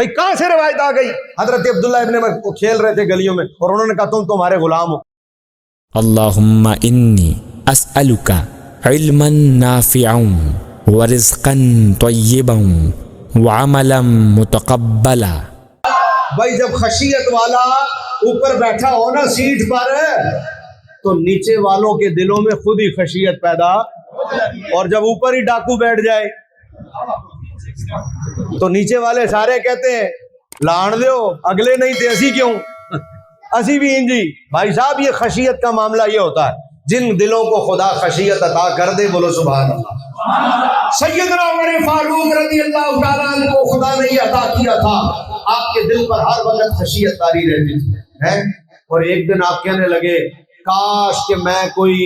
بھائی کہاں سے روایت آ گئی؟ حضرت عبداللہ ابن عمر کو کھیل رہے تھے گلیوں میں اور انہوں نے کہا تم تمہارے غلام ہو. اللہم انی اسألک علما نافعا ورزقا طیبا وعملا متقبلا. بھائی جب خشیت والا اوپر بیٹھا ہو نا سیٹ پر تو نیچے والوں کے دلوں میں خود ہی خشیت پیدا، اور جب اوپر ہی ڈاکو بیٹھ جائے تو نیچے والے سارے کہتے ہیں لان دیو اگلے نہیں تھے اسی کیوں اسی بھی انجی. بھائی صاحب یہ خشیت کا معاملہ یہ ہوتا ہے جن دلوں کو خدا خشیت عطا کر دے، بولو سبحان اللہ. سیدنا عمر فاروق رضی اللہ تعالیٰ عنہ کو خدا نے یہ عطا کیا تھا، آپ کے دل پر ہر وقت خشیت تاری رہتی تھی. اور ایک دن آپ کہنے لگے کاش کہ میں کوئی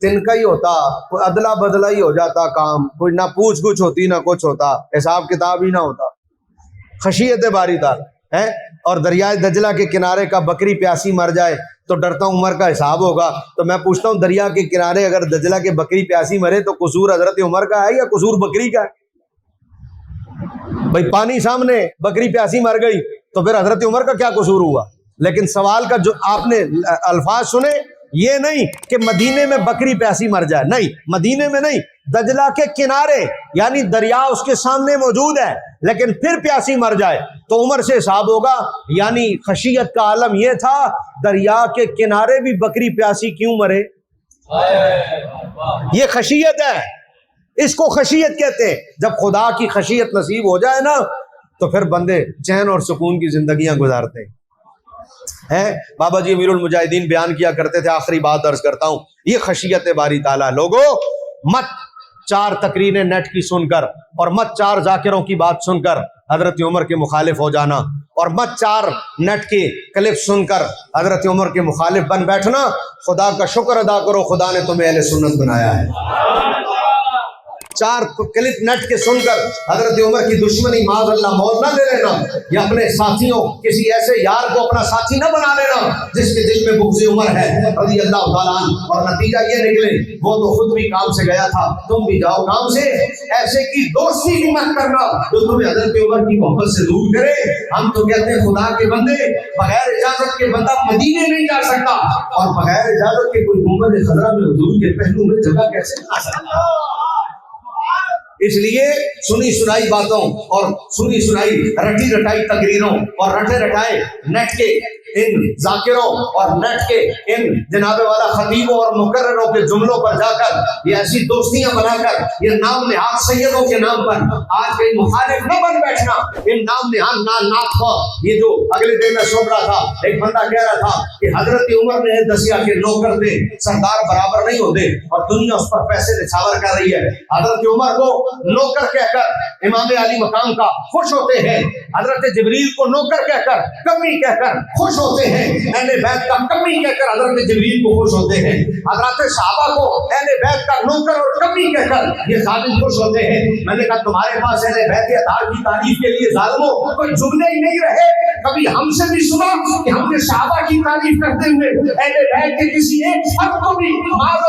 تنکا ہی ہوتا، کوئی ادلا بدلا ہی ہو جاتا کام، کوئی نہ پوچھ گچھ ہوتی نہ کچھ ہوتا، حساب کتاب ہی نہ ہوتا. خشیت باری تھا اور دریائے دجلہ کے کنارے کا بکری پیاسی مر جائے تو ڈرتا ہوں عمر کا حساب ہوگا. تو میں پوچھتا ہوں دریا کے کنارے اگر دجلہ کے بکری پیاسی مرے تو قصور حضرت عمر کا ہے یا قصور بکری کا ہے؟ بھائی پانی سامنے بکری پیاسی مر گئی تو پھر حضرت عمر کا کیا قصور ہوا؟ لیکن سوال کا جو آپ نے الفاظ سنے یہ نہیں کہ مدینے میں بکری پیاسی مر جائے، نہیں، مدینے میں نہیں، دجلہ کے کنارے یعنی دریا اس کے سامنے موجود ہے لیکن پھر پیاسی مر جائے تو عمر سے حساب ہوگا. یعنی خشیت کا عالم یہ تھا دریا کے کنارے بھی بکری پیاسی کیوں مرے. یہ خشیت ہے، اس کو خشیت کہتے ہیں. جب خدا کی خشیت نصیب ہو جائے نا تو پھر بندے چین اور سکون کی زندگیاں گزارتے ہیں. بابا جی امیر المجاہدین بیان کیا کرتے تھے، آخری بات عرض کرتا ہوں، یہ خشیت باری تعالیٰ. لوگوں مت 4 تقریریں نیٹ کی سن کر اور مت 4 ذاکروں کی بات سن کر حضرت عمر کے مخالف ہو جانا، اور مت 4 نیٹ کے کلپ سن کر حضرت عمر کے مخالف بن بیٹھنا. خدا کا شکر ادا کرو خدا نے تمہیں اہل سنت بنایا ہے. 4 کلپ نیٹ کے سن کر حضرت عمر کی دشمنی معاذ اللہ مول نہ لے لینا، یا اپنے ساتھیوں کسی ایسے یار کو اپنا ساتھی نہ بنا لینا جس کے دل میں بغض عمر ہے رضی اللہ تعالیٰ عنہ، اور نتیجہ یہ نکلے وہ تو خود بھی کام سے گیا تھا، تم بھی جاؤ کام سے. ایسے کی دوستی بھی مت کرنا جو تمہیں حضرت عمر کی محبت سے دور کرے. ہم تو کہتے ہیں خدا کے بندے بغیر اجازت کے بندہ مدینے نہیں جا سکتا، اور بغیر اجازت کے کوئی گنبد خضرا میں حضور کے پہلو میں جگہ کیسے آ سکتا. اس لیے سنی سنائی باتوں اور سنی سنائی رٹی رٹائی تقریروں اور رٹے رٹائے نیٹ کے ان ذاکروں اور نیٹ کے ان جناب والا خطیبوں اور مقرروں کے جملوں پر جا کر یہ ایسی دوستیاں بنا کر یہ نام نہاد سیدوں کے نام پر آج کئی مخالف نہ بن بیٹھنا. ان نام نہاد نعت خواہ یہ جو اگلے دن میں سن رہا تھا، ایک بندہ کہہ رہا تھا کہ حضرت عمر نے دسیا کے نوکر تھے، سردار برابر نہیں ہوتے، اور دنیا اس پر پیسے نچھاور کر رہی ہے. حضرت عمر کو نوکر کہہ کر امام علی مقام کا خوش ہوتے ہیں، حضرت جبریل کو نوکر کہہ کر کمی کہہ کر خوش ہوتے ہیں، اہل بیت کا کمی کہہ کر حضرت جبریل کو خوش ہوتے ہیں، حضرت صحابہ کو اہل بیت کا نوکر اور کمی کہہ کر یہ ظالم خوش ہوتے ہیں. میں نے کہا تمہارے پاس اہل بیت اطہار کی تعریف کے لیے ظالموں کوئی جملے ہی نہیں رہے. کبھی ہم سے بھی سنا کہ ہم نے صحابہ کی تعریف کرتے ہوئے اہل بیت کے کسی ایک فرد کو بھی معاذ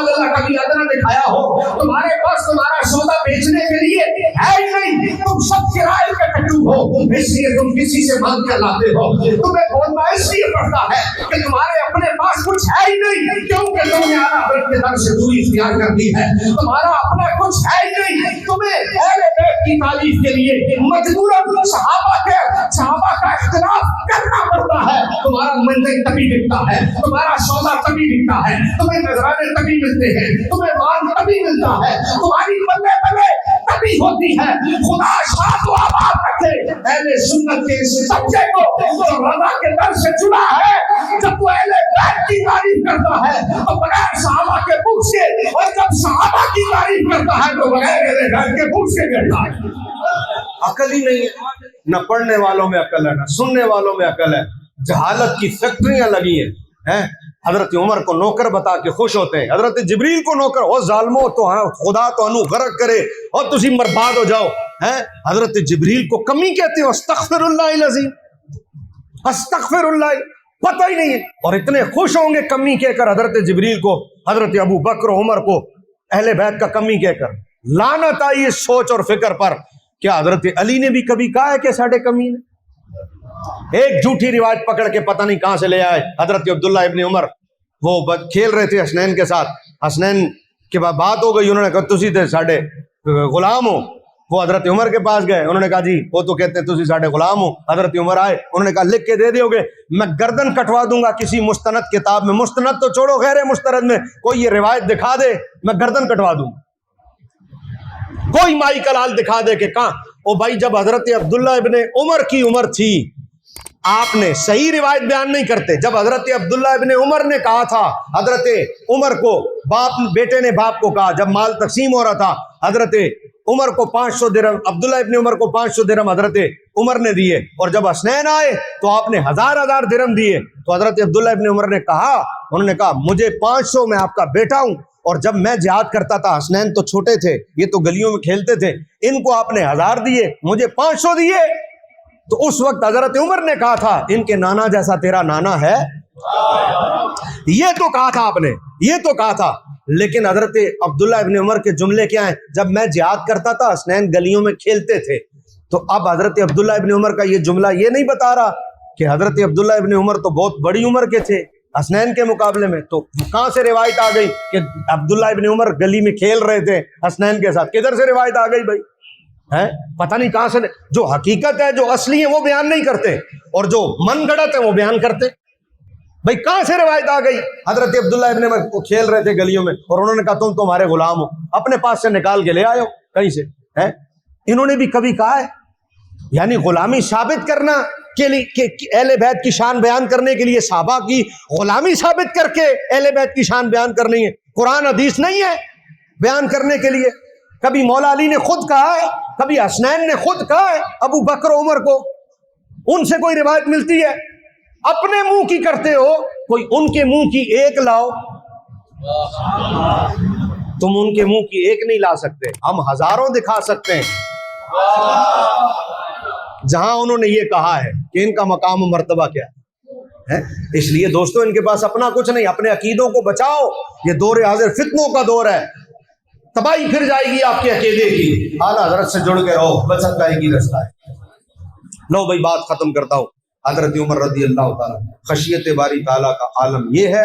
اللہ کبھی ادنا دکھایا ہو. تمہارے پاس تمہارا سودا بیچنے کے لیے ہے ہی نہیں، تم سب کرائے کے ٹٹو ہو، اس لیے تم کسی سے مانگ کر لاتے ہو. تمہیں بولنا اس لیے پڑتا ہے کہ تمہارے اپنے پاس کچھ ہے ہی نہیں، کیونکہ تم نے اعلیٰ حضرت کے در سے دوری اختیار کر دی ہے. تمہارا اپنا کچھ ہے ہی نہیں، تمہیں اہل بیت کی تعریف کے لیے مجبوراً صحابہ کا اختلاف کرنا پڑتا ہے. تمہارا منزل تبھی دکھتا ہے، تمہارا سودا تبھی دکھتا ہے، تمہیں نذرانے تبھی ملتے ہیں، تمہیں مال تبھی ملتا ہے، تمہاری بلے بلے تبھی ہوتی ہے. خدا شاد و آباد رکھے اہل سنت کے اس بچے کو جو رضا کے در سے چنا ہے. جب وہ اہل بیت کی تعریف کرتا ہے تو بغیر صحابہ کے منہ سے، اور جب صحابہ کی تعریف کرتا ہے تو بغیر اہل بیت کے منہ سے کرتا ہے. عقل ہی نہیں ہے، نہ پڑھنے والوں میں عقل ہے نہ سننے والوں میں عقل ہے. جہالت کی فیکٹریاں لگی ہیں. حضرت عمر کو نوکر بتا کے خوش ہوتے ہیں، حضرت جبریل کو نوکر، او ظالمو تو خدا تو انو غرق کرے اور تسی برباد ہو جاؤ. حضرت جبریل کو کمی کہتے ہو، استغفر اللہ العظیم، استغفر اللہ، پتہ ہی نہیں ہے. اور اتنے خوش ہوں گے کمی کہہ کر حضرت جبریل کو، حضرت ابو بکر و عمر کو اہل بیت کا کمی کہہ کر. لعنت آئی اس سوچ اور فکر پر کیا حضرت علی نے بھی کبھی کہا ہے کہ ساڈے کمین؟ ایک جھوٹی روایت پکڑ کے پتہ نہیں کہاں سے لے آئے حضرت عبداللہ ابن عمر، وہ کھیل رہے تھے حسنین کے ساتھ، حسنین کے بعد بات ہو گئی، انہوں نے کہا تسی تے ساڈے غلام ہو، وہ حضرت عمر کے پاس گئے، انہوں نے کہا جی وہ تو کہتے ہیں تسی ساڈے غلام ہو، حضرت عمر آئے، انہوں نے کہا لکھ کے دے دیو گے، میں گردن کٹوا دوں گا کسی مستند کتاب میں، مستند تو چھوڑو غیر مستند میں کوئی یہ روایت دکھا دے میں گردن کٹوا دوں گا، کوئی مائی کلال دکھا دے کہ کہاں، او بھائی جب حضرت عبداللہ ابن عمر کی عمر تھی آپ نے صحیح روایت بیان نہیں کرتے، جب حضرت عبداللہ ابن عمر نے کہا تھا حضرت عمر کو، بیٹے نے باپ کو کہا جب مال تقسیم ہو رہا تھا، حضرت عمر کو 500 درہم، عبداللہ ابن عمر کو 500 درہم حضرت عمر نے دیے، اور جب حسنین آئے تو آپ نے 1000 درہم دیے، تو حضرت عبداللہ ابن عمر نے کہا، انہوں نے کہا مجھے 500، میں آپ کا بیٹا ہوں، اور جب میں جہاد کرتا تھا حسنین تو چھوٹے تھے، یہ تو گلیوں میں کھیلتے تھے، ان کو آپ نے 1000 دیے، مجھے 500 دیے، تو اس وقت حضرت عمر نے کہا تھا ان کے نانا جیسا تیرا نانا ہے، یہ تو کہا تھا آپ نے، یہ تو کہا تھا، لیکن حضرت عبداللہ ابن عمر کے جملے کیا ہیں، جب میں جہاد کرتا تھا حسنین گلیوں میں کھیلتے تھے، تو اب حضرت عبداللہ ابن عمر کا یہ جملہ یہ نہیں بتا رہا کہ حضرت عبداللہ ابن عمر تو بہت بڑی عمر کے تھے حسنین کے مقابلے میں، تو کہاں سے روایت آ گئی کہ عبداللہ ابن عمر گلی میں کھیل رہے تھے حسنین کے ساتھ، کدھر سے روایت آ گئی بھائی؟ ہے پتہ نہیں کہاں سے، جو حقیقت ہے جو اصلی ہے وہ بیان نہیں کرتے، اور جو من گڑت ہے وہ بیان کرتے، بھائی کہاں سے روایت آ گئی؟ حضرت عبداللہ ابن عمر کو کھیل رہے تھے گلیوں میں، اور انہوں نے کہا تم تمہارے غلام ہو، اپنے پاس سے نکال کے لے آئے ہو کہیں سے، ہے انہوں نے بھی کبھی کہا ہے؟ یعنی غلامی ثابت کرنا کے لیے کہ اہل بیت کی شان بیان کرنے کے لیے صحابہ کی غلامی ثابت کر کے اہل بیت کی شان بیان کرنی ہے، قرآن حدیث نہیں ہے بیان کرنے کے لیے۔ کبھی مولا علی نے خود کہا ہے، کبھی حسنین نے خود کہا ہے ابو بکر عمر کو، ان سے کوئی روایت ملتی ہے؟ اپنے منہ کی کرتے ہو، کوئی ان کے منہ کی ایک لاؤ، تم ان کے منہ کی ایک نہیں لا سکتے، ہم ہزاروں دکھا سکتے ہیں جہاں انہوں نے یہ کہا ہے کہ ان کا مقام و مرتبہ کیا ہے۔ اس لیے دوستو ان کے پاس اپنا کچھ نہیں، اپنے عقیدوں کو بچاؤ، یہ دور حاضر فتنوں کا دور ہے، تباہی پھر جائے گی آپ کے عقیدے کی، اعلیٰ حضرت سے جڑ کے رہو، بچت کا ایک ہی رستہ ہے۔ لو بھائی بات ختم کرتا ہوں، حضرت عمر رضی اللہ تعالیٰ، خشیت باری تعالیٰ کا عالم یہ ہے،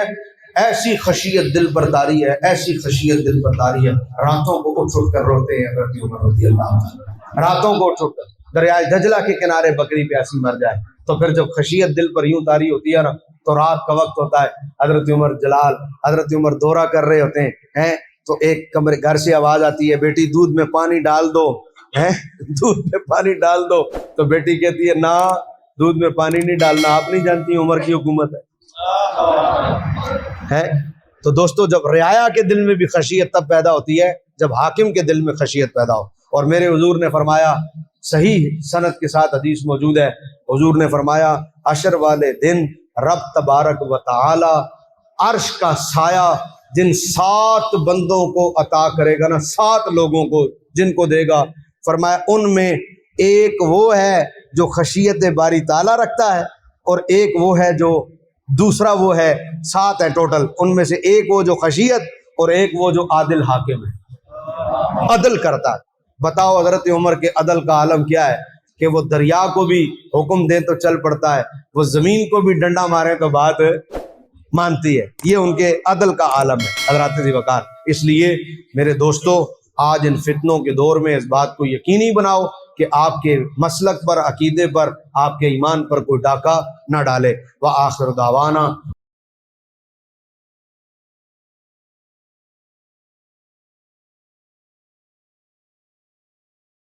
ایسی خشیت دل برداری ہے، ایسی خشیت دل برداری ہے، راتوں کو اٹھ اٹھ کر روتے ہیں حضرت عمر رضی اللہ تعالیٰ، راتوں کو اٹھ اٹھ کر، دریائے دجلہ کے کنارے بکری پیاسی مر جائے، تو پھر جب خشیت دل پر یوں تاری ہوتی ہے نا، تو رات کا وقت ہوتا ہے، حضرت عمر جلال، حضرت عمر دورہ کر رہے ہوتے ہیں، تو ایک کمرے گھر سے آواز آتی ہے بیٹی دودھ میں پانی ڈال دو، دودھ میں پانی ڈال دو، تو بیٹی کہتی ہے نہ دودھ میں پانی نہیں ڈالنا، آپ نہیں جانتی عمر کی حکومت ہے۔ تو دوستو جب رعایا کے دل میں بھی خشیت تب پیدا ہوتی ہے جب حاکم کے دل میں خشیت پیدا ہو، اور میرے حضور نے فرمایا، صحیح سند کے ساتھ حدیث موجود ہے، حضور نے فرمایا عشر والے دن رب تبارک و تعالی عرش کا سایہ جن 7 بندوں کو عطا کرے گا نا، 7 لوگوں کو جن کو دے گا، فرمایا ان میں ایک وہ ہے جو خشیت باری تعالیٰ رکھتا ہے، اور ایک وہ ہے جو دوسرا وہ ہے، 7 ہے ٹوٹل، ان میں سے ایک وہ جو خشیت، اور ایک وہ جو عادل حاکم ہے، عدل کرتا ہے۔ بتاؤ حضرت عمر کے عدل کا عالم کیا ہے کہ وہ دریا کو بھی حکم دے تو چل پڑتا ہے، وہ زمین کو بھی ڈنڈا مارے تو بات مانتی ہے، یہ ان کے عدل کا عالم ہے حضرات ذی وقار۔ اس لیے میرے دوستو آج ان فتنوں کے دور میں اس بات کو یقینی بناؤ کہ آپ کے مسلک پر، عقیدے پر، آپ کے ایمان پر کوئی ڈاکہ نہ ڈالے۔ وآخر دعوانا